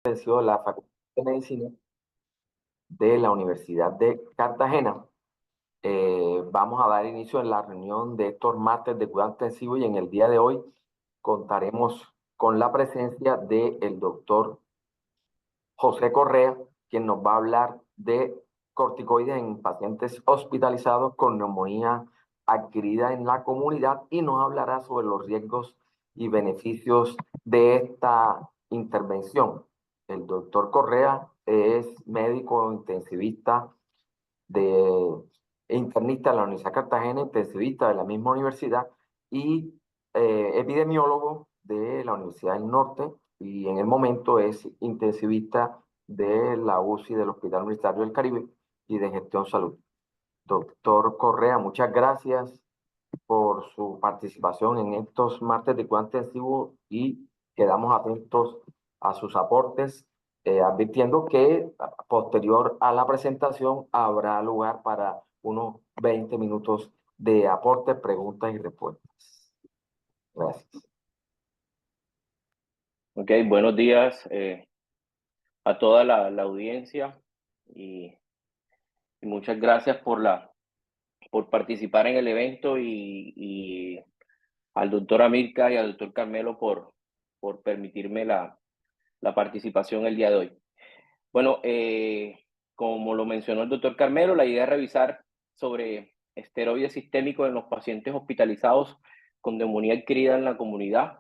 de la Facultad de Medicina de la Universidad de Cartagena. Vamos a dar inicio a la reunión de estos martes de cuidado intensivo y en el día de hoy contaremos con la presencia del doctor José Correa, quien nos va a hablar de corticoides en pacientes hospitalizados con neumonía adquirida en la comunidad y nos hablará sobre los riesgos y beneficios de esta intervención. El doctor Correa es médico intensivista de internista de la Universidad de Cartagena, intensivista de la misma universidad y epidemiólogo de la Universidad del Norte y en el momento es intensivista de la UCI del Hospital Universitario del Caribe y de Gestión Salud. Doctor Correa, muchas gracias por su participación en estos martes de cuidado intensivo y quedamos atentos a sus aportes, advirtiendo que posterior a la presentación habrá lugar para unos 20 minutos de aportes, preguntas y respuestas. Gracias. Ok, buenos días a toda la audiencia y muchas gracias por participar en el evento y al doctor Amilcar y al doctor Carmelo por permitirme la participación el día de hoy. Bueno, como lo mencionó el doctor Carmelo, la idea es revisar sobre esteroides sistémicos en los pacientes hospitalizados con neumonía adquirida en la comunidad.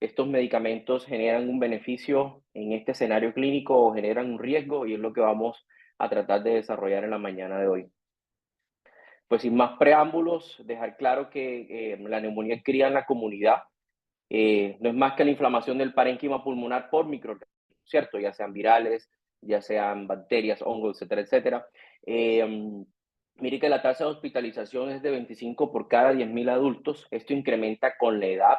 Estos medicamentos generan un beneficio en este escenario clínico o generan un riesgo y es lo que vamos a tratar de desarrollar en la mañana de hoy. Pues sin más preámbulos, dejar claro que la neumonía adquirida en la comunidad no es más que la inflamación del parénquima pulmonar por microorganismos, ¿cierto? Ya sean virales, ya sean bacterias, hongos, etcétera, etcétera. Mire que la tasa de hospitalización es de 25 por cada 10.000 adultos. Esto incrementa con la edad.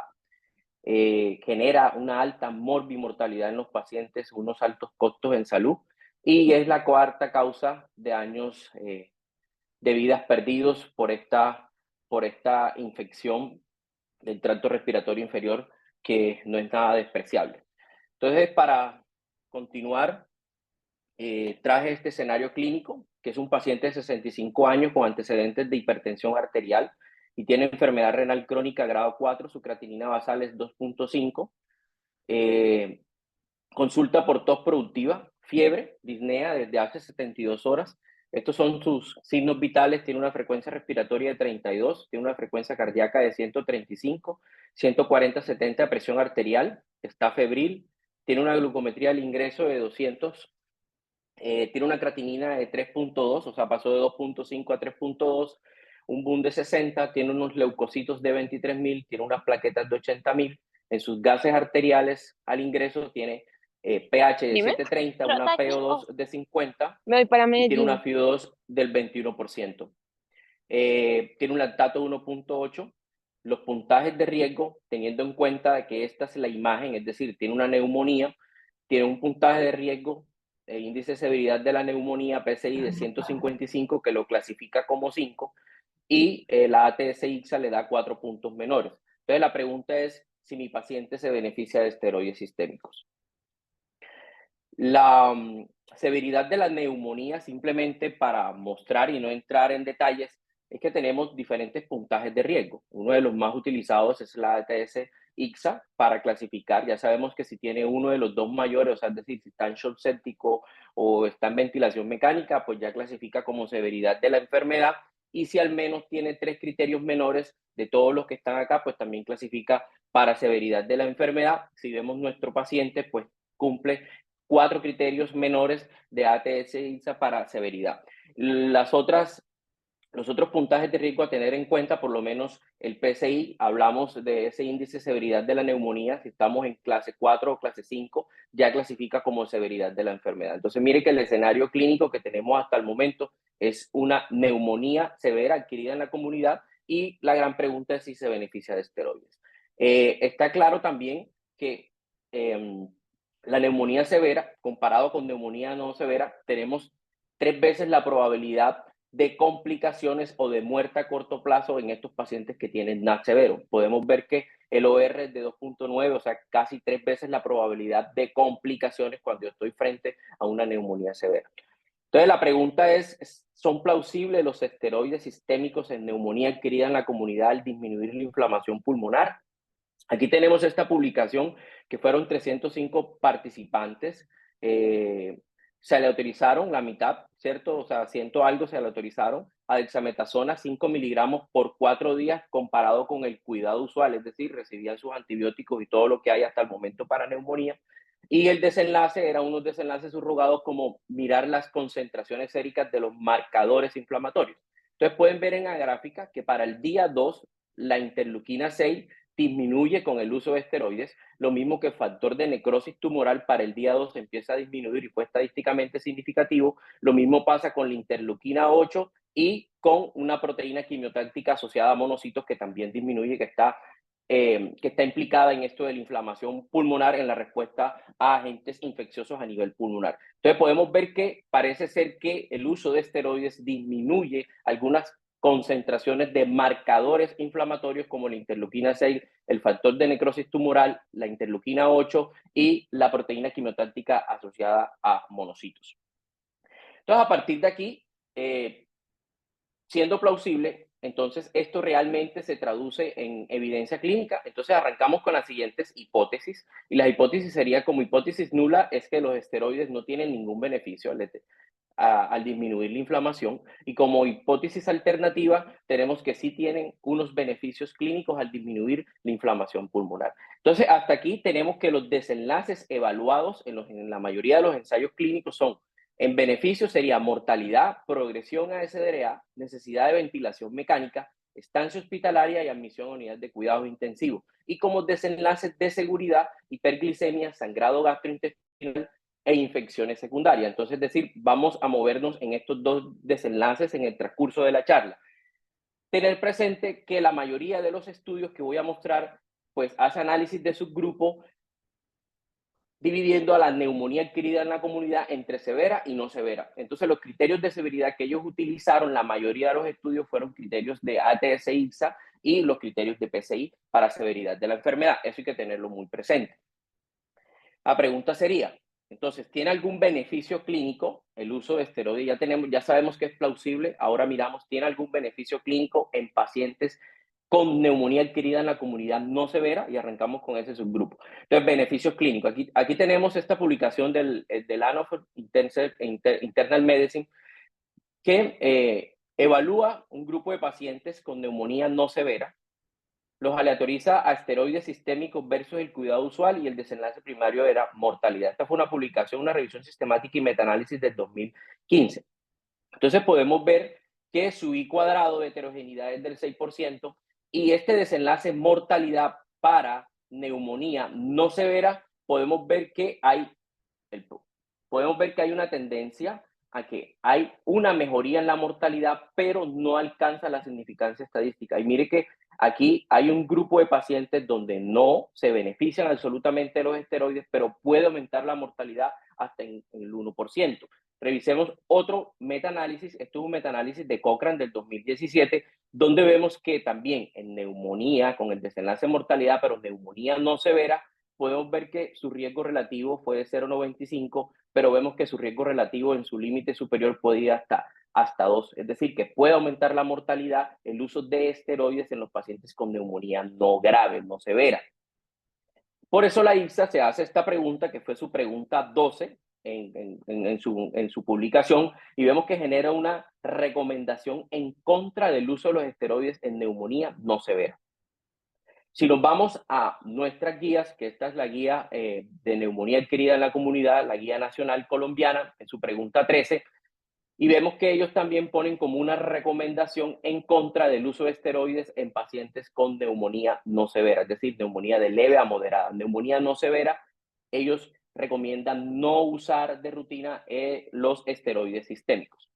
Genera una alta morbimortalidad en los pacientes, unos altos costos en salud y es la cuarta causa de años de vidas perdidos por esta infección del tracto respiratorio inferior que no es nada despreciable. Entonces, para continuar, traje este escenario clínico, que es un paciente de 65 años con antecedentes de hipertensión arterial y tiene enfermedad renal crónica grado 4, su creatinina basal es 2.5, consulta por tos productiva, fiebre, disnea desde hace 72 horas. Estos son sus signos vitales, tiene una frecuencia respiratoria de 32, tiene una frecuencia cardíaca de 135, 140/70 de presión arterial, está febril, tiene una glucometría al ingreso de 200, tiene una creatinina de 3.2, o sea, pasó de 2.5 a 3.2, un boom de 60, tiene unos leucocitos de 23.000, tiene unas plaquetas de 80.000, en sus gases arteriales al ingreso tiene pH de Dime. 730, una PO2 de 50 Me voy para y tiene Medellín. una FIO2 del 21%. Tiene un lactato de 1.8. Los puntajes de riesgo, teniendo en cuenta que esta es la imagen, es decir, tiene una neumonía, tiene un puntaje de riesgo, el índice de severidad de la neumonía PSI de 155, que lo clasifica como 5, y la ATS-IXA le da 4 puntos menores. Entonces la pregunta es si mi paciente se beneficia de esteroides sistémicos. La severidad de la neumonía, simplemente para mostrar y no entrar en detalles, es que tenemos diferentes puntajes de riesgo. Uno de los más utilizados es la ATS-IXA para clasificar. Ya sabemos que si tiene uno de los dos mayores, o sea, es decir, si está en shock séptico o está en ventilación mecánica, pues ya clasifica como severidad de la enfermedad. Y si al menos tiene 3 criterios menores de todos los que están acá, pues también clasifica para severidad de la enfermedad. Si vemos nuestro paciente, pues cumple 4 criterios menores de ATS-IXA para severidad. Los otros puntajes de riesgo a tener en cuenta, por lo menos el PSI, hablamos de ese índice de severidad de la neumonía, si estamos en clase 4 o clase 5, ya clasifica como severidad de la enfermedad. Entonces, mire que el escenario clínico que tenemos hasta el momento es una neumonía severa adquirida en la comunidad y la gran pregunta es si se beneficia de esteroides. Está claro también que la neumonía severa, comparado con neumonía no severa, tenemos 3 veces la probabilidad de complicaciones o de muerte a corto plazo en estos pacientes que tienen NAC severo. Podemos ver que el OR es de 2.9, o sea, casi 3 veces la probabilidad de complicaciones cuando yo estoy frente a una neumonía severa. Entonces, la pregunta es, ¿son plausibles los esteroides sistémicos en neumonía adquirida en la comunidad al disminuir la inflamación pulmonar? Aquí tenemos esta publicación que fueron 305 participantes. Se le autorizaron la mitad, ¿cierto? O sea, 100 algo se le autorizaron a dexametasona 5 miligramos por 4 días comparado con el cuidado usual, es decir, recibían sus antibióticos y todo lo que hay hasta el momento para neumonía. Y el desenlace era unos desenlaces subrogados como mirar las concentraciones séricas de los marcadores inflamatorios. Entonces pueden ver en la gráfica que para el día 2 la interleuquina 6 disminuye con el uso de esteroides, lo mismo que el factor de necrosis tumoral para el día 2 empieza a disminuir y fue estadísticamente significativo. Lo mismo pasa con la interleuquina 8 y con una proteína quimiotáctica asociada a monocitos que también disminuye, que está implicada en esto de la inflamación pulmonar en la respuesta a agentes infecciosos a nivel pulmonar. Entonces podemos ver que parece ser que el uso de esteroides disminuye algunas concentraciones de marcadores inflamatorios como la interleuquina 6, el factor de necrosis tumoral, la interleuquina 8 y la proteína quimiotáctica asociada a monocitos. Entonces, a partir de aquí, siendo plausible, entonces esto realmente se traduce en evidencia clínica. Entonces arrancamos con las siguientes hipótesis, y la hipótesis sería, como hipótesis nula, es que los esteroides no tienen ningún beneficio al disminuir la inflamación, y como hipótesis alternativa tenemos que sí tienen unos beneficios clínicos al disminuir la inflamación pulmonar. Entonces hasta aquí tenemos que los desenlaces evaluados en la mayoría de los ensayos clínicos son: en beneficio sería mortalidad, progresión a SDRA, necesidad de ventilación mecánica, estancia hospitalaria y admisión a unidad de cuidados intensivos. Y como desenlaces de seguridad, hiperglicemia, sangrado gastrointestinal e infecciones secundarias. Entonces, es decir, vamos a movernos en estos dos desenlaces en el transcurso de la charla. Tener presente que la mayoría de los estudios que voy a mostrar, pues hace análisis de subgrupo, dividiendo a la neumonía adquirida en la comunidad entre severa y no severa. Entonces, los criterios de severidad que ellos utilizaron, la mayoría de los estudios fueron criterios de ATS-IPSA y los criterios de PCI para severidad de la enfermedad. Eso hay que tenerlo muy presente. La pregunta sería, entonces, ¿tiene algún beneficio clínico el uso de esteroides? Ya sabemos que es plausible, ahora miramos, ¿tiene algún beneficio clínico en pacientes con neumonía adquirida en la comunidad no severa? Y arrancamos con ese subgrupo. Entonces, beneficios clínicos. Aquí tenemos esta publicación del Annals of Internal Medicine que evalúa un grupo de pacientes con neumonía no severa, los aleatoriza a esteroides sistémicos versus el cuidado usual, y el desenlace primario era mortalidad. Esta fue una publicación, una revisión sistemática y metaanálisis del 2015. Entonces podemos ver que su I cuadrado de heterogeneidad es del 6%, y este desenlace mortalidad para neumonía no severa, podemos ver que hay una tendencia a que hay una mejoría en la mortalidad, pero no alcanza la significancia estadística. Y mire que aquí hay un grupo de pacientes donde no se benefician absolutamente de los esteroides, pero puede aumentar la mortalidad hasta en el 1%. Revisemos otro metaanálisis. Esto es un metaanálisis de Cochrane del 2017, donde vemos que también en neumonía, con el desenlace de mortalidad, pero neumonía no severa, podemos ver que su riesgo relativo fue de 0,95, pero vemos que su riesgo relativo en su límite superior puede ir hasta 2. Es decir, que puede aumentar la mortalidad el uso de esteroides en los pacientes con neumonía no grave, no severa. Por eso la IPSA se hace esta pregunta, que fue su pregunta 12 en su publicación, y vemos que genera una recomendación en contra del uso de los esteroides en neumonía no severa. Si nos vamos a nuestras guías, que esta es la guía de neumonía adquirida en la comunidad, la guía nacional colombiana, en su pregunta 13, y vemos que ellos también ponen como una recomendación en contra del uso de esteroides en pacientes con neumonía no severa, es decir, neumonía de leve a moderada. Neumonía no severa, ellos recomiendan no usar de rutina los esteroides sistémicos.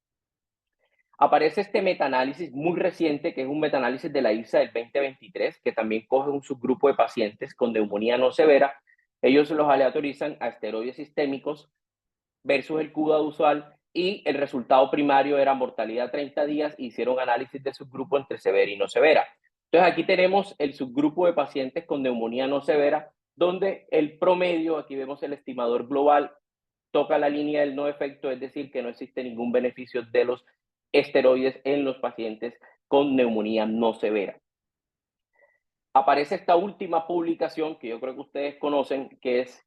Aparece este metaanálisis muy reciente, que es un metaanálisis de la IPSA del 2023, que también coge un subgrupo de pacientes con neumonía no severa. Ellos los aleatorizan a esteroides sistémicos versus el cuidado usual, y el resultado primario era mortalidad 30 días, e hicieron análisis de subgrupo entre severa y no severa. Entonces aquí tenemos el subgrupo de pacientes con neumonía no severa, donde el promedio, aquí vemos el estimador global, toca la línea del no efecto, es decir, que no existe ningún beneficio de los esteroides en los pacientes con neumonía no severa. Aparece esta última publicación que yo creo que ustedes conocen, que es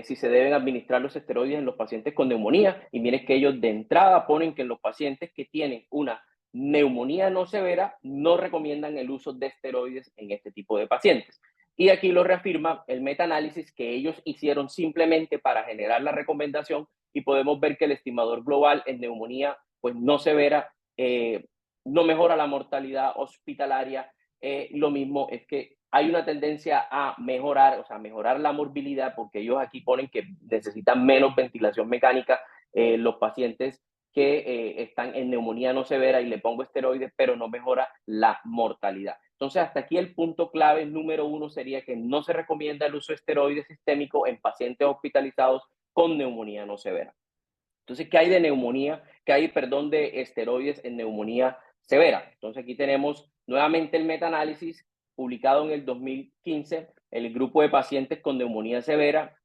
si se deben administrar los esteroides en los pacientes con neumonía, y miren que ellos de entrada ponen que en los pacientes que tienen una neumonía no severa no recomiendan el uso de esteroides en este tipo de pacientes. Y aquí lo reafirma el metaanálisis que ellos hicieron simplemente para generar la recomendación, y podemos ver que el estimador global en neumonía pues no severa no mejora la mortalidad hospitalaria. Lo mismo es que hay una tendencia a mejorar, o sea, mejorar la morbilidad, porque ellos aquí ponen que necesitan menos ventilación mecánica los pacientes que están en neumonía no severa, y le pongo esteroides, pero no mejora la mortalidad. Entonces, hasta aquí el punto clave número 1 sería que no se recomienda el uso de esteroides sistémico en pacientes hospitalizados con neumonía no severa. Entonces, ¿qué hay de neumonía? ¿Qué hay, perdón, de esteroides en neumonía severa? Entonces, aquí tenemos nuevamente el metaanálisis publicado en el 2015, el grupo de pacientes con neumonía severa,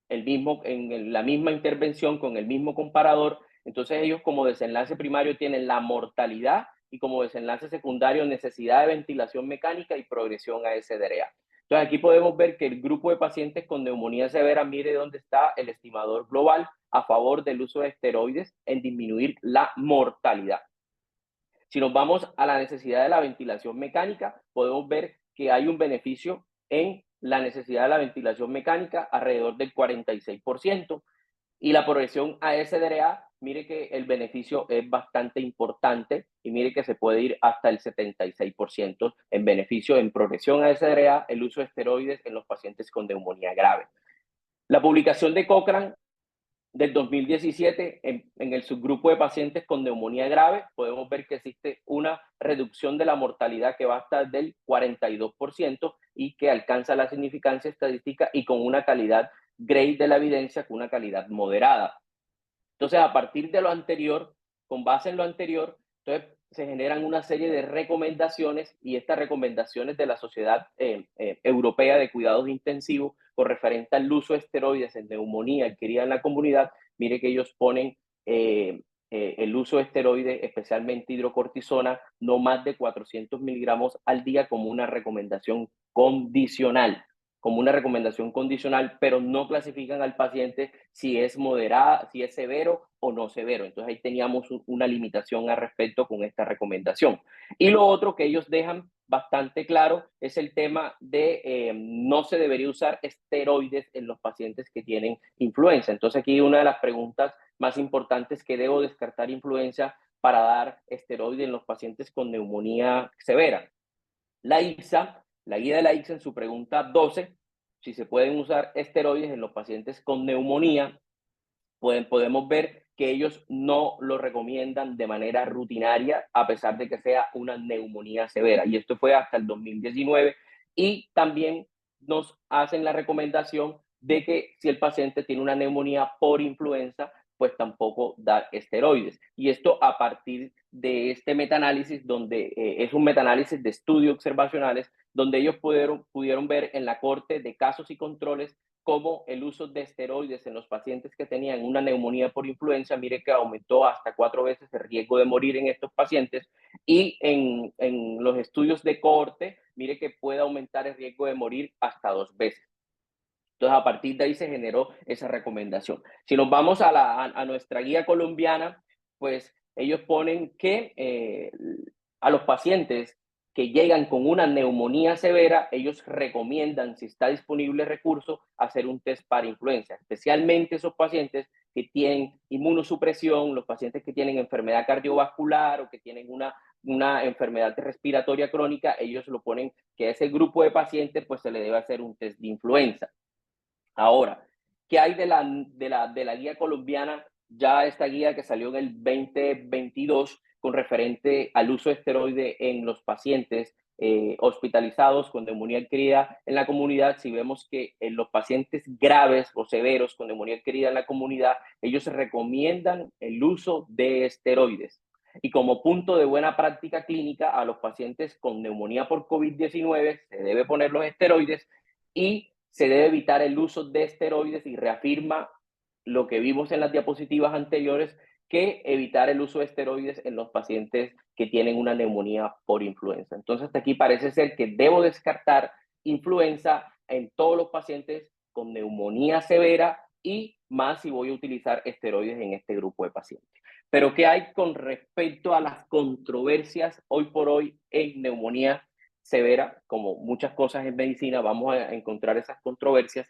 la misma intervención con el mismo comparador. Entonces, ellos como desenlace primario tienen la mortalidad, y como desenlace secundario necesidad de ventilación mecánica y progresión a SDRA. Entonces, aquí podemos ver que el grupo de pacientes con neumonía severa, mire dónde está el estimador global a favor del uso de esteroides en disminuir la mortalidad. Si nos vamos a la necesidad de la ventilación mecánica, podemos ver que hay un beneficio en la necesidad de la ventilación mecánica alrededor del 46%, y la progresión a SDRA, mire que el beneficio es bastante importante, y mire que se puede ir hasta el 76% en beneficio en progresión a SDRA, el uso de esteroides en los pacientes con neumonía grave. La publicación de Cochrane del 2017 en el subgrupo de pacientes con neumonía grave, podemos ver que existe una reducción de la mortalidad que va hasta del 42%, y que alcanza la significancia estadística y con una calidad grade de la evidencia, con una calidad moderada. Entonces, a partir de lo anterior, con base en lo anterior, entonces se generan una serie de recomendaciones, y estas recomendaciones de la Sociedad Europea de Cuidados Intensivos con referente al uso de esteroides en neumonía adquirida en la comunidad, mire que ellos ponen el uso de esteroides, especialmente hidrocortisona, no más de 400 miligramos al día como una recomendación condicional, pero no clasifican al paciente si es moderada, si es severo o no severo. Entonces ahí teníamos una limitación al respecto con esta recomendación. Y lo otro que ellos dejan bastante claro es el tema de no se debería usar esteroides en los pacientes que tienen influenza. Entonces aquí una de las preguntas más importantes: que debo descartar influenza para dar esteroides en los pacientes con neumonía severa. La ICSA, la guía de la ICSA, en su pregunta 12, si se pueden usar esteroides en los pacientes con neumonía, podemos ver que ellos no lo recomiendan de manera rutinaria, a pesar de que sea una neumonía severa. Y esto fue hasta el 2019. Y también nos hacen la recomendación de que si el paciente tiene una neumonía por influenza, pues tampoco dar esteroides. Y esto a partir de este metaanálisis, donde es un metaanálisis de estudios observacionales, donde ellos pudieron ver en la corte de casos y controles cómo el uso de esteroides en los pacientes que tenían una neumonía por influenza, mire que aumentó hasta 4 veces el riesgo de morir en estos pacientes, y en los estudios de cohorte, mire que puede aumentar el riesgo de morir hasta 2 veces. Entonces, a partir de ahí se generó esa recomendación. Si nos vamos a nuestra guía colombiana, pues ellos ponen que a los pacientes que llegan con una neumonía severa, ellos recomiendan, si está disponible recurso, hacer un test para influenza, especialmente esos pacientes que tienen inmunosupresión, los pacientes que tienen enfermedad cardiovascular o que tienen una enfermedad respiratoria crónica. Ellos lo ponen que a ese grupo de pacientes pues se le debe hacer un test de influenza. Ahora, ¿qué hay de la guía colombiana? Ya esta guía que salió en el 2022 con referente al uso de esteroide en los pacientes hospitalizados con neumonía adquirida en la comunidad. Si vemos que en los pacientes graves o severos con neumonía adquirida en la comunidad, ellos recomiendan el uso de esteroides. y como punto de buena práctica clínica a los pacientes con neumonía por COVID-19 se debe poner los esteroides y se debe evitar el uso de esteroides y reafirma lo que vimos en las diapositivas anteriores, que evitar el uso de esteroides en los pacientes que tienen una neumonía por influenza. Entonces, hasta aquí parece ser que debo descartar influenza en todos los pacientes con neumonía severa y más si voy a utilizar esteroides en este grupo de pacientes. Pero, ¿qué hay con respecto a las controversias hoy por hoy en neumonía severa? Como muchas cosas en medicina, vamos a encontrar esas controversias.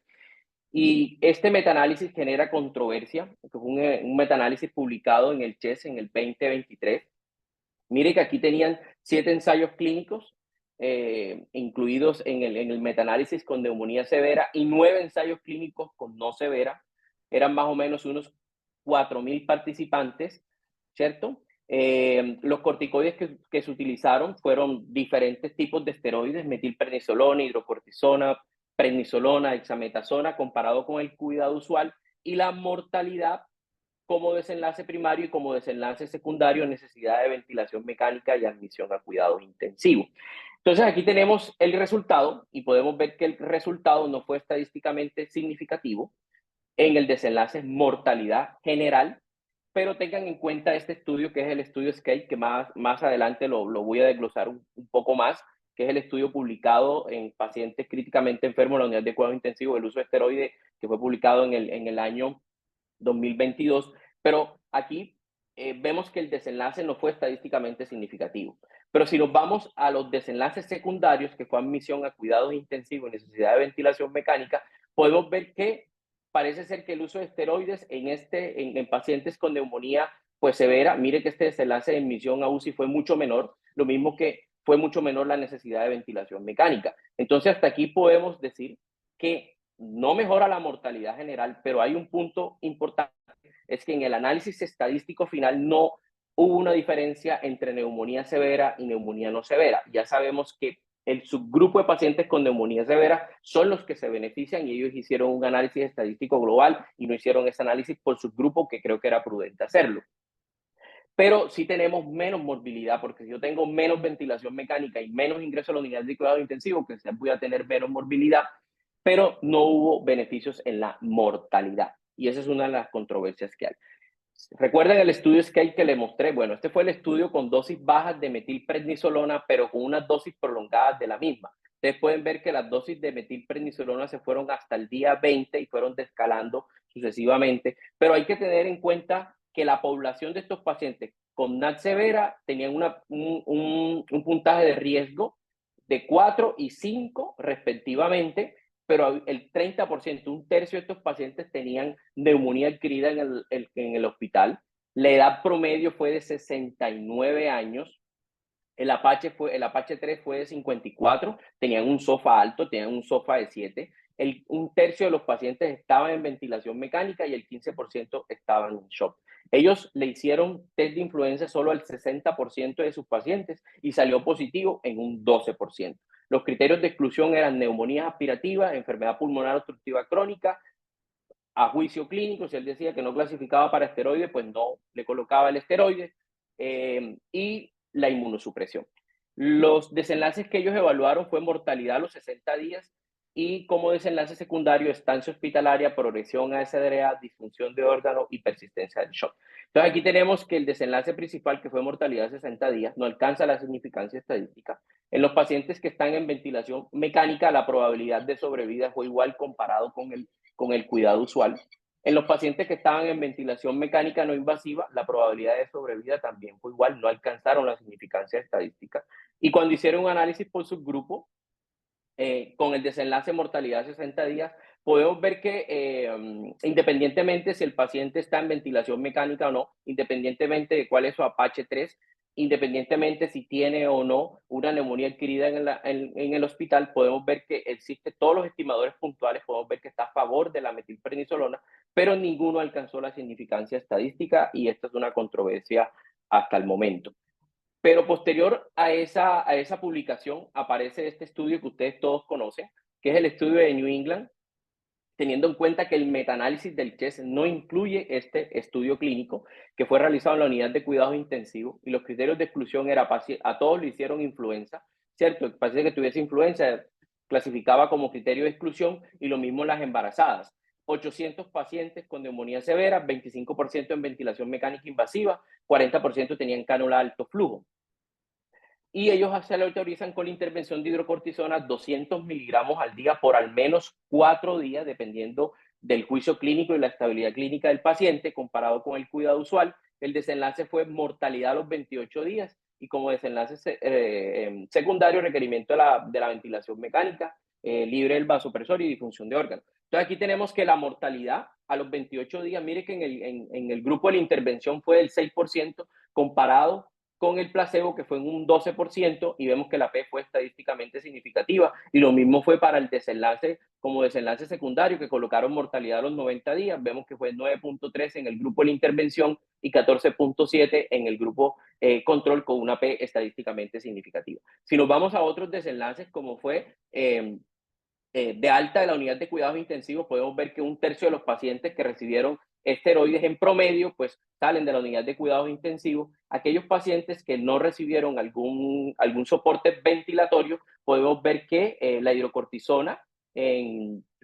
Y este metaanálisis genera controversia, que fue un metaanálisis publicado en el CHES en el 2023. Mire que aquí tenían 7 ensayos clínicos incluidos en el metaanálisis con neumonía severa y 9 ensayos clínicos con no severa. Eran más o menos unos 4.000 participantes, ¿cierto? Los corticoides que se utilizaron fueron diferentes tipos de esteroides, metilprednisolona, hidrocortisona, prednisolona, dexametasona, comparado con el cuidado usual, y la mortalidad como desenlace primario y como desenlace secundario, necesidad de ventilación mecánica y admisión a cuidados intensivos. Entonces aquí tenemos el resultado y podemos ver que el resultado no fue estadísticamente significativo en el desenlace mortalidad general, pero tengan en cuenta este estudio que es el estudio SCAPE, que más adelante lo voy a desglosar un poco más, que es el estudio publicado en pacientes críticamente enfermos en la unidad de cuidado intensivo del uso de esteroides, que fue publicado en el año 2022, pero aquí vemos que el desenlace no fue estadísticamente significativo. Pero si nos vamos a los desenlaces secundarios, que fue admisión a cuidados intensivos y necesidad de ventilación mecánica, podemos ver que parece ser que el uso de esteroides en pacientes con neumonía pues severa, mire que este desenlace de admisión a UCI fue mucho menor, lo mismo que fue mucho menor la necesidad de ventilación mecánica. Entonces hasta aquí podemos decir que no mejora la mortalidad general, pero hay un punto importante, es que en el análisis estadístico final no hubo una diferencia entre neumonía severa y neumonía no severa. Ya sabemos que el subgrupo de pacientes con neumonía severa son los que se benefician y ellos hicieron un análisis estadístico global y no hicieron ese análisis por subgrupo, que creo que era prudente hacerlo. Pero sí tenemos menos morbilidad, porque si yo tengo menos ventilación mecánica y menos ingreso a la unidad de cuidado intensivo, que voy a tener menos morbilidad, pero no hubo beneficios en la mortalidad. Y esa es una de las controversias que hay. ¿Recuerdan el estudio SCAPE que le mostré? Bueno, este fue el estudio con dosis bajas de metilprednisolona, pero con unas dosis prolongadas de la misma. Ustedes pueden ver que las dosis de metilprednisolona se fueron hasta el día 20 y fueron descalando sucesivamente, pero hay que tener en cuenta que la población de estos pacientes con NAC severa tenían un puntaje de riesgo de 4 y 5 respectivamente, pero el 30%, un tercio de estos pacientes tenían neumonía adquirida en el hospital. La edad promedio fue de 69 años. El Apache 3 fue de 54, tenían un SOFA alto, tenían un SOFA de 7. Un tercio de los pacientes estaban en ventilación mecánica y el 15% estaban en shock. Ellos le hicieron test de influenza solo al 60% de sus pacientes y salió positivo en un 12%. Los criterios de exclusión eran neumonía aspirativa, enfermedad pulmonar obstructiva crónica, a juicio clínico, si él decía que no clasificaba para esteroides, pues no le colocaba el esteroide, y la inmunosupresión. Los desenlaces que ellos evaluaron fue mortalidad a los 60 días y como desenlace secundario estancia hospitalaria, progresión a SDRA, disfunción de órgano y persistencia del shock. Entonces aquí tenemos que el desenlace principal, que fue mortalidad a 60 días, no alcanza la significancia estadística. En los pacientes que están en ventilación mecánica, la probabilidad de sobrevida fue igual comparado con el cuidado usual. En los pacientes que estaban en ventilación mecánica no invasiva, la probabilidad de sobrevida también fue igual, no alcanzaron la significancia estadística. Y cuando hicieron un análisis por subgrupo, con el desenlace mortalidad de 60 días, podemos ver que independientemente si el paciente está en ventilación mecánica o no, independientemente de cuál es su Apache 3, independientemente si tiene o no una neumonía adquirida en el hospital, podemos ver que existe todos los estimadores puntuales, podemos ver que está a favor de la metilprednisolona, pero ninguno alcanzó la significancia estadística y esta es una controversia hasta el momento. Pero posterior a esa publicación aparece este estudio que ustedes todos conocen, que es el estudio de New England, teniendo en cuenta que el metaanálisis del CHES no incluye este estudio clínico que fue realizado en la unidad de cuidados intensivos, y los criterios de exclusión era a todos le hicieron influenza, ¿cierto? El paciente que tuviese influenza clasificaba como criterio de exclusión, y lo mismo las embarazadas. 800 pacientes con neumonía severa, 25% en ventilación mecánica invasiva, 40% tenían cánula alto flujo. Y ellos se le autorizan con la intervención de hidrocortisona 200 miligramos al día por al menos 4 días, dependiendo del juicio clínico y la estabilidad clínica del paciente, comparado con el cuidado usual. El desenlace fue mortalidad a los 28 días, y como desenlace secundario, requerimiento de la ventilación mecánica, libre del vasopresor y disfunción de órganos. Entonces aquí tenemos que la mortalidad a los 28 días, mire que en el grupo de la intervención fue del 6%, comparado con el placebo, que fue en un 12%, y vemos que la P fue estadísticamente significativa. Y lo mismo fue para el desenlace, como desenlace secundario, que colocaron mortalidad a los 90 días. Vemos que fue 9.3 en el grupo de la intervención y 14.7 en el grupo control, con una P estadísticamente significativa. Si nos vamos a otros desenlaces, como fue de alta de la unidad de cuidados intensivos, podemos ver que un tercio de los pacientes que recibieron esteroides en promedio, pues salen de la unidad de cuidados intensivos. Aquellos pacientes que no recibieron algún soporte ventilatorio, podemos ver que la hidrocortisona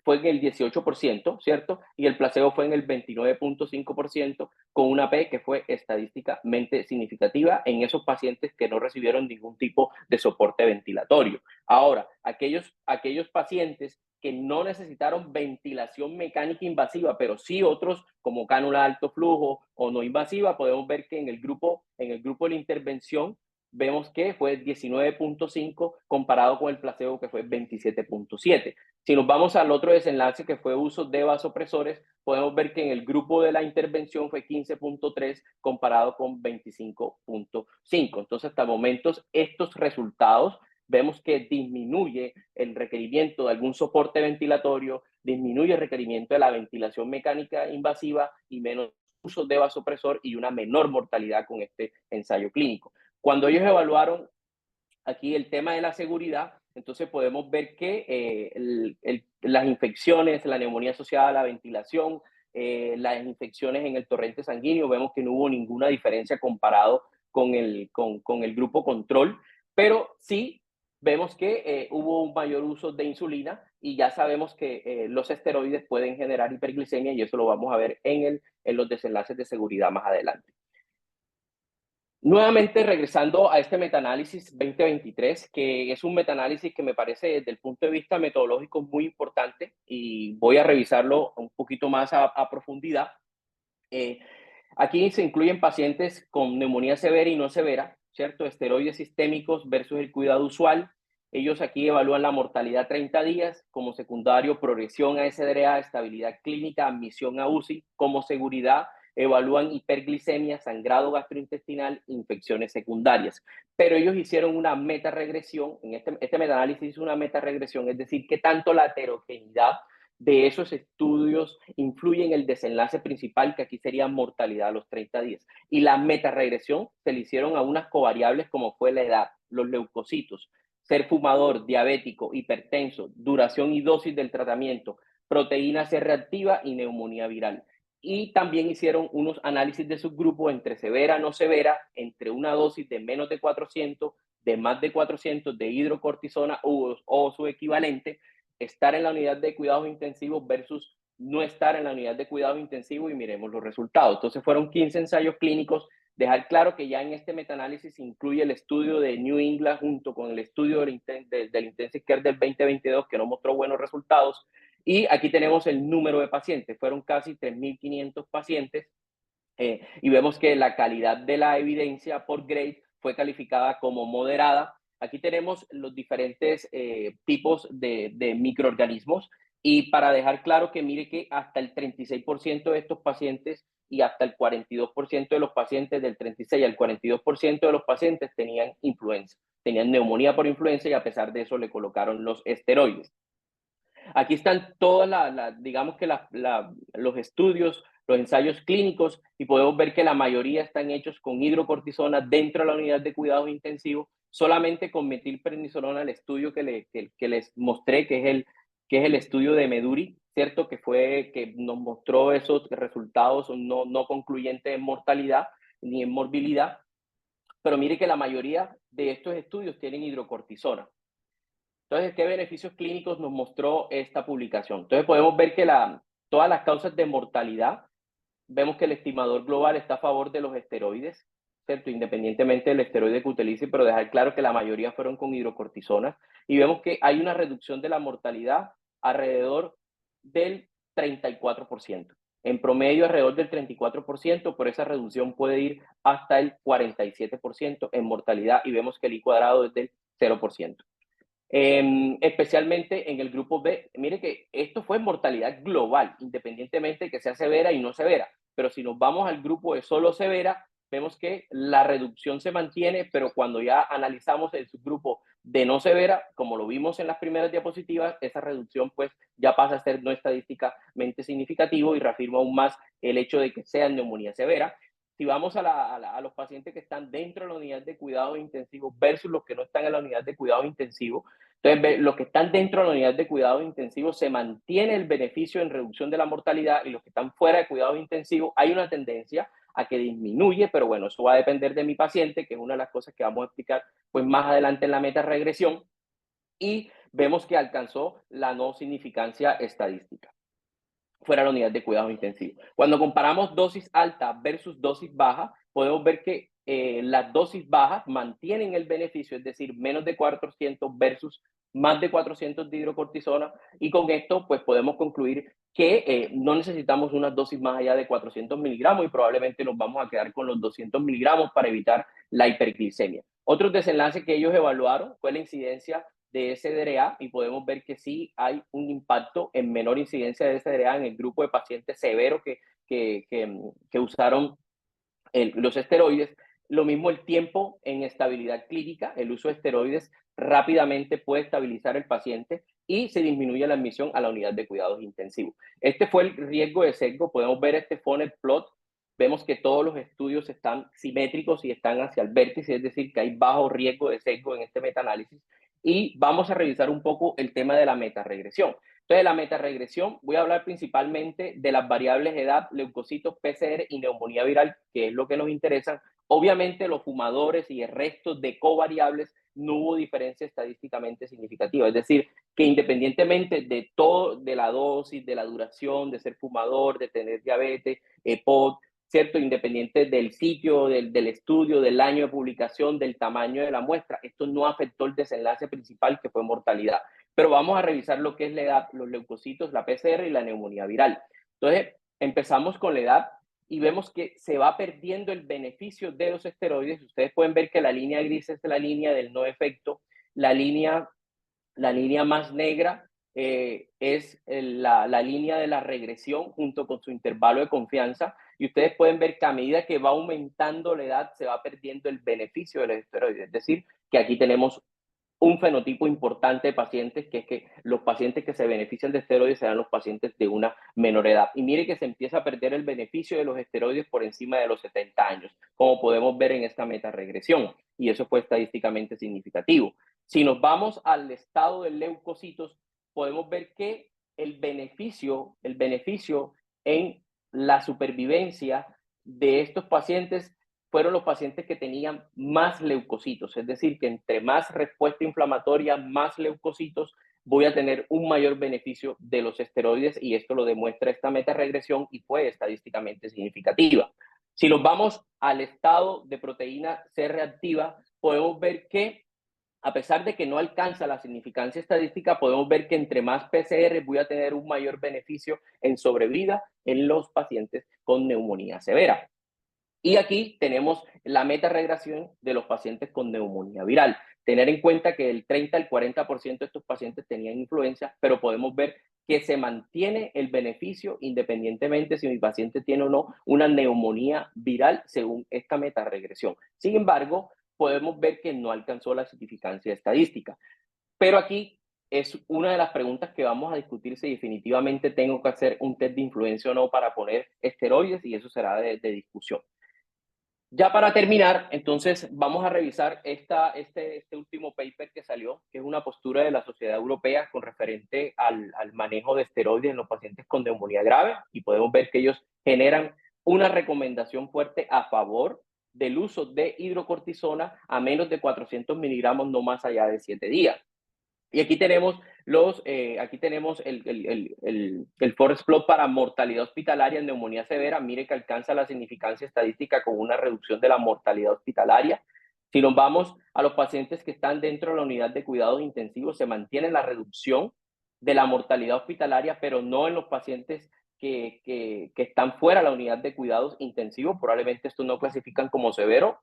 fue en el 18%, ¿cierto? Y el placebo fue en el 29.5%, con una P que fue estadísticamente significativa en esos pacientes que no recibieron ningún tipo de soporte ventilatorio. Ahora, aquellos pacientes que no necesitaron ventilación mecánica invasiva, pero sí otros como cánula alto flujo o no invasiva, podemos ver que en el grupo de la intervención vemos que fue 19.5 comparado con el placebo, que fue 27.7. Si nos vamos al otro desenlace, que fue uso de vasopresores, podemos ver que en el grupo de la intervención fue 15.3 comparado con 25.5. Entonces, hasta momentos, estos resultados vemos que disminuye el requerimiento de algún soporte ventilatorio, disminuye el requerimiento de la ventilación mecánica invasiva y menos uso de vasopresor, y una menor mortalidad con este ensayo clínico. Cuando ellos evaluaron aquí el tema de la seguridad, entonces podemos ver que las infecciones, la neumonía asociada a la ventilación, las infecciones en el torrente sanguíneo, vemos que no hubo ninguna diferencia comparado con el grupo control, pero sí vemos que hubo un mayor uso de insulina, y ya sabemos que los esteroides pueden generar hiperglicemia, y eso lo vamos a ver en los desenlaces de seguridad más adelante. Nuevamente, regresando a este metaanálisis 2023, que es un metaanálisis que me parece desde el punto de vista metodológico muy importante, y voy a revisarlo un poquito más a profundidad. Aquí se incluyen pacientes con neumonía severa y no severa, ¿cierto? Esteroides sistémicos versus el cuidado usual. Ellos aquí evalúan la mortalidad 30 días, como secundario progresión a SDRA, estabilidad clínica, admisión a UCI, como seguridad evalúan hiperglicemia, sangrado gastrointestinal, infecciones secundarias. Pero ellos hicieron una metaregresión, en este metaanálisis hizo una metaregresión, es decir, que tanto la heterogeneidad de esos estudios influye en el desenlace principal, que aquí sería mortalidad a los 30 días. Y la metaregresión se le hicieron a unas covariables como fue la edad, los leucocitos, ser fumador, diabético, hipertenso, duración y dosis del tratamiento, proteína C reactiva y neumonía viral. Y también hicieron unos análisis de subgrupos entre severa, no severa, entre una dosis de menos de 400, de más de 400 de hidrocortisona o su equivalente, estar en la unidad de cuidados intensivos versus no estar en la unidad de cuidados intensivos, y miremos los resultados. Entonces fueron 15 ensayos clínicos. Dejar claro que ya en este metaanálisis incluye el estudio de New England junto con el estudio del Intensive Care del 2022, que no mostró buenos resultados. Y aquí tenemos el número de pacientes, fueron casi 3.500 pacientes, y vemos que la calidad de la evidencia por grade fue calificada como moderada. Aquí tenemos los diferentes tipos de microorganismos, y para dejar claro que mire que hasta el 36% de estos pacientes y hasta el 42% de los pacientes, del 36 al 42% de los pacientes tenían influenza, tenían neumonía por influenza, y a pesar de eso le colocaron los esteroides. Aquí están todas digamos que los estudios, los ensayos clínicos, y podemos ver que la mayoría están hechos con hidrocortisona dentro de la unidad de cuidados intensivos, solamente con metilprednisolona, el estudio que les mostré, que es el estudio de Meduri, ¿cierto? Que nos mostró esos resultados no concluyentes en mortalidad ni en morbilidad, pero mire que la mayoría de estos estudios tienen hidrocortisona. Entonces, ¿qué beneficios clínicos nos mostró esta publicación? Entonces, podemos ver que todas las causas de mortalidad, vemos que el estimador global está a favor de los esteroides, ¿cierto? Independientemente del esteroide que utilice, pero dejar claro que la mayoría fueron con hidrocortisona. Y vemos que hay una reducción de la mortalidad alrededor del 34%. En promedio, alrededor del 34%, por esa reducción puede ir hasta el 47% en mortalidad y vemos que el I cuadrado es del 0%. Especialmente en el grupo B. Mire que esto fue mortalidad global, independientemente de que sea severa y no severa. Pero si nos vamos al grupo de solo severa, vemos que la reducción se mantiene, pero cuando ya analizamos el subgrupo de no severa, como lo vimos en las primeras diapositivas, esa reducción pues ya pasa a ser no estadísticamente significativo y reafirma aún más el hecho de que sea neumonía severa. Si vamos a los pacientes que están dentro de la unidad de cuidado intensivo versus los que no están en la unidad de cuidado intensivo, entonces los que están dentro de la unidad de cuidado intensivo se mantiene el beneficio en reducción de la mortalidad y los que están fuera de cuidado intensivo hay una tendencia a que disminuye, pero bueno, eso va a depender de mi paciente, que es una de las cosas que vamos a explicar pues más adelante en la meta-regresión, y vemos que alcanzó la no significancia estadística fuera de la unidad de cuidado intensivo. Cuando comparamos dosis alta versus dosis baja, podemos ver que las dosis bajas mantienen el beneficio, es decir, menos de 400 versus más de 400 de hidrocortisona, y con esto pues podemos concluir que no necesitamos una dosis más allá de 400 miligramos y probablemente nos vamos a quedar con los 200 miligramos para evitar la hiperglicemia. Otros desenlaces que ellos evaluaron fue la incidencia de SDRA y podemos ver que sí hay un impacto en menor incidencia de SDRA en el grupo de pacientes severos que usaron los esteroides. Lo mismo el tiempo en estabilidad clínica, el uso de esteroides rápidamente puede estabilizar el paciente y se disminuye la admisión a la unidad de cuidados intensivos. Este fue el riesgo de sesgo. Podemos ver este funnel plot. Vemos que todos los estudios están simétricos y están hacia el vértice, es decir, que hay bajo riesgo de sesgo en este metaanálisis. Y vamos a revisar un poco el tema de la metaregresión. Entonces, la metaregresión, voy a hablar principalmente de las variables edad, leucocitos, PCR y neumonía viral, que es lo que nos interesa. Obviamente, los fumadores y el resto de covariables no hubo diferencia estadísticamente significativa. Es decir, que independientemente de todo, de la dosis, de la duración, de ser fumador, de tener diabetes, EPOD, ¿cierto? Independiente del sitio, del estudio, del año de publicación, del tamaño de la muestra, esto no afectó el desenlace principal, que fue mortalidad. Pero vamos a revisar lo que es la edad, los leucocitos, la PCR y la neumonía viral. Entonces, empezamos con la edad y vemos que se va perdiendo el beneficio de los esteroides. Ustedes pueden ver que la línea gris es la línea del no efecto, la línea más negra es la línea de la regresión junto con su intervalo de confianza, y ustedes pueden ver que a medida que va aumentando la edad se va perdiendo el beneficio de los esteroides. Es decir, que aquí tenemos un fenotipo importante de pacientes, que es que los pacientes que se benefician de esteroides serán los pacientes de una menor edad. Y mire que se empieza a perder el beneficio de los esteroides por encima de los 70 años, como podemos ver en esta metaregresión, y eso fue estadísticamente significativo. Si nos vamos al estado de leucocitos, podemos ver que el beneficio en la supervivencia de estos pacientes fueron los pacientes que tenían más leucocitos, es decir, que entre más respuesta inflamatoria, más leucocitos, voy a tener un mayor beneficio de los esteroides, y esto lo demuestra esta metaregresión y fue estadísticamente significativa. Si nos vamos al estado de proteína C reactiva, podemos ver que a pesar de que no alcanza la significancia estadística, podemos ver que entre más PCR voy a tener un mayor beneficio en sobrevida en los pacientes con neumonía severa. Y aquí tenemos la metaregresión de los pacientes con neumonía viral. Tener en cuenta que el 30 al 40% de estos pacientes tenían influenza, pero podemos ver que se mantiene el beneficio independientemente si mi paciente tiene o no una neumonía viral según esta metaregresión. Sin embargo, podemos ver que no alcanzó la significancia estadística. Pero aquí es una de las preguntas que vamos a discutir, si definitivamente tengo que hacer un test de influencia o no para poner esteroides, y eso será de discusión. Ya para terminar, entonces vamos a revisar este último paper que salió, que es una postura de la Sociedad Europea con referente al manejo de esteroides en los pacientes con neumonía grave, y podemos ver que ellos generan una recomendación fuerte a favor del uso de hidrocortisona a menos de 400 miligramos, no más allá de 7 días. Y aquí tenemos el forest plot para mortalidad hospitalaria en neumonía severa. Mire que alcanza la significancia estadística con una reducción de la mortalidad hospitalaria. Si nos vamos a los pacientes que están dentro de la unidad de cuidados intensivos, se mantiene la reducción de la mortalidad hospitalaria, pero no en los pacientes que están fuera de la unidad de cuidados intensivos. Probablemente estos no clasifican como severo,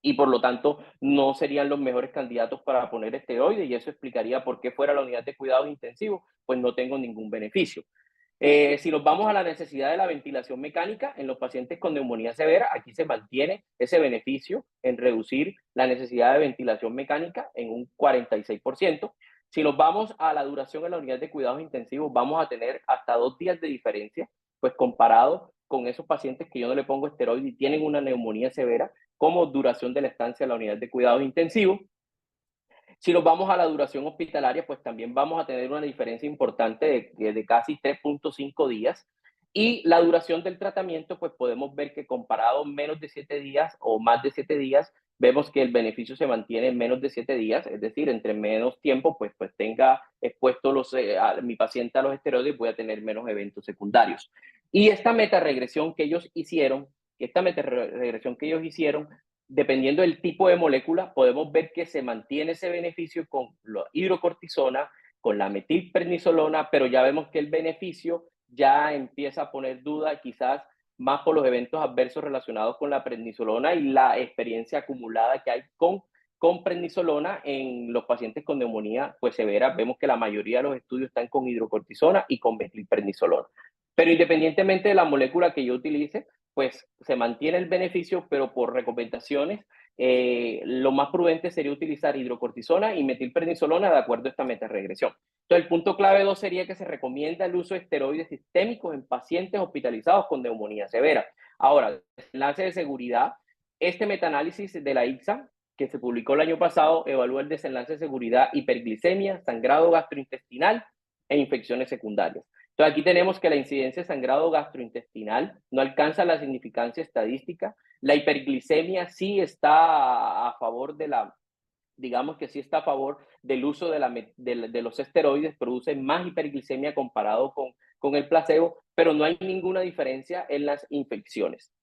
y por lo tanto no serían los mejores candidatos para poner esteroides, y eso explicaría por qué fuera la unidad de cuidados intensivos, pues no tengo ningún beneficio. Si nos vamos a la necesidad de la ventilación mecánica en los pacientes con neumonía severa, aquí se mantiene ese beneficio en reducir la necesidad de ventilación mecánica en un 46%. Si nos vamos a la duración en la unidad de cuidados intensivos, vamos a tener hasta 2 días de diferencia, pues comparado con esos pacientes que yo no le pongo esteroide y tienen una neumonía severa, como duración de la estancia en la unidad de cuidados intensivos. Si nos vamos a la duración hospitalaria, pues también vamos a tener una diferencia importante de casi 3.5 días. Y la duración del tratamiento, pues podemos ver que comparado menos de 7 días o más de 7 días, vemos que el beneficio se mantiene en menos de 7 días, es decir, entre menos tiempo pues tenga expuesto mi paciente a los esteroides, voy a tener menos eventos secundarios. Y esta metaregresión que ellos hicieron, dependiendo del tipo de molécula, podemos ver que se mantiene ese beneficio con la hidrocortisona, con la metilprednisolona, pero ya vemos que el beneficio ya empieza a poner duda, quizás más por los eventos adversos relacionados con la prednisolona y la experiencia acumulada que hay con prednisolona en los pacientes con neumonía pues severa. Vemos que la mayoría de los estudios están con hidrocortisona y con metilprednisolona. Pero independientemente de la molécula que yo utilice, pues se mantiene el beneficio, pero por recomendaciones, lo más prudente sería utilizar hidrocortisona y metilprednisolona de acuerdo a esta metaregresión. Entonces, el punto clave 2 sería que se recomienda el uso de esteroides sistémicos en pacientes hospitalizados con neumonía severa. Ahora, enlace de seguridad, este metaanálisis de la ICSA, que se publicó el año pasado, evalúa el desenlace de seguridad, hiperglicemia, sangrado gastrointestinal e infecciones secundarias. Entonces, aquí tenemos que la incidencia de sangrado gastrointestinal no alcanza la significancia estadística. La hiperglicemia sí está a favor digamos que sí está a favor del uso de los esteroides, produce más hiperglicemia comparado con el placebo, pero no hay ninguna diferencia en las infecciones.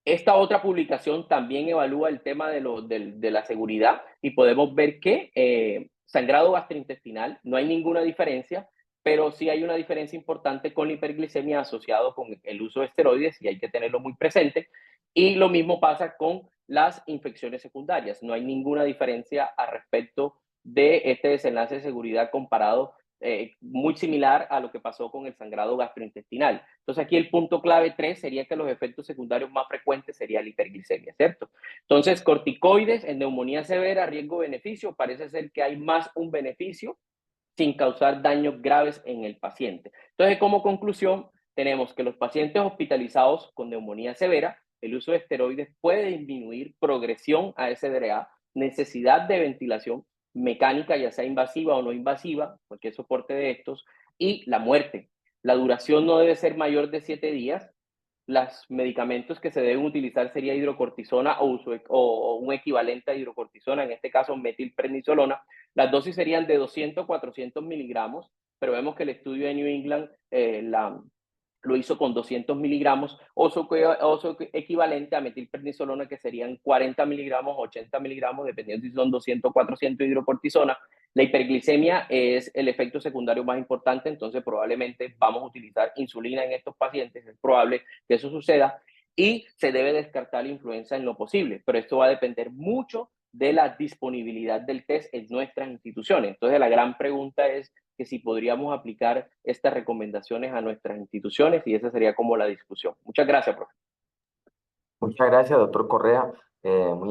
Esta otra publicación también evalúa el tema de la seguridad, y podemos ver que sangrado gastrointestinal no hay ninguna diferencia, pero sí hay una diferencia importante con la hiperglicemia asociado con el uso de esteroides, y hay que tenerlo muy presente. Y lo mismo pasa con las infecciones secundarias. No hay ninguna diferencia al respecto de este desenlace de seguridad comparado, muy similar a lo que pasó con el sangrado gastrointestinal. Entonces aquí el punto clave 3 sería que los efectos secundarios más frecuentes sería la hiperglicemia, ¿cierto? Entonces, corticoides en neumonía severa, riesgo-beneficio, parece ser que hay más un beneficio sin causar daños graves en el paciente. Entonces, como conclusión, tenemos que los pacientes hospitalizados con neumonía severa, el uso de esteroides puede disminuir progresión a SDRA, necesidad de ventilación mecánica, ya sea invasiva o no invasiva, cualquier soporte de estos, y la muerte. La duración no debe ser mayor de 7 días. Los medicamentos que se deben utilizar sería hidrocortisona o un equivalente a hidrocortisona, en este caso metilprednisolona. Las dosis serían de 200 a 400 miligramos, pero vemos que el estudio de New England lo hizo con 200 miligramos, o su equivalente a metilprednisolona, que serían 40 miligramos, 80 miligramos, dependiendo si son 200 o 400 hidrocortisona. La hiperglicemia es el efecto secundario más importante, entonces probablemente vamos a utilizar insulina en estos pacientes, es probable que eso suceda, y se debe descartar la influenza en lo posible, pero esto va a depender mucho de la disponibilidad del test en nuestras instituciones. Entonces la gran pregunta es que si podríamos aplicar estas recomendaciones a nuestras instituciones, y esa sería como la discusión. Muchas gracias, profe. Muchas gracias, doctor Correa. Muy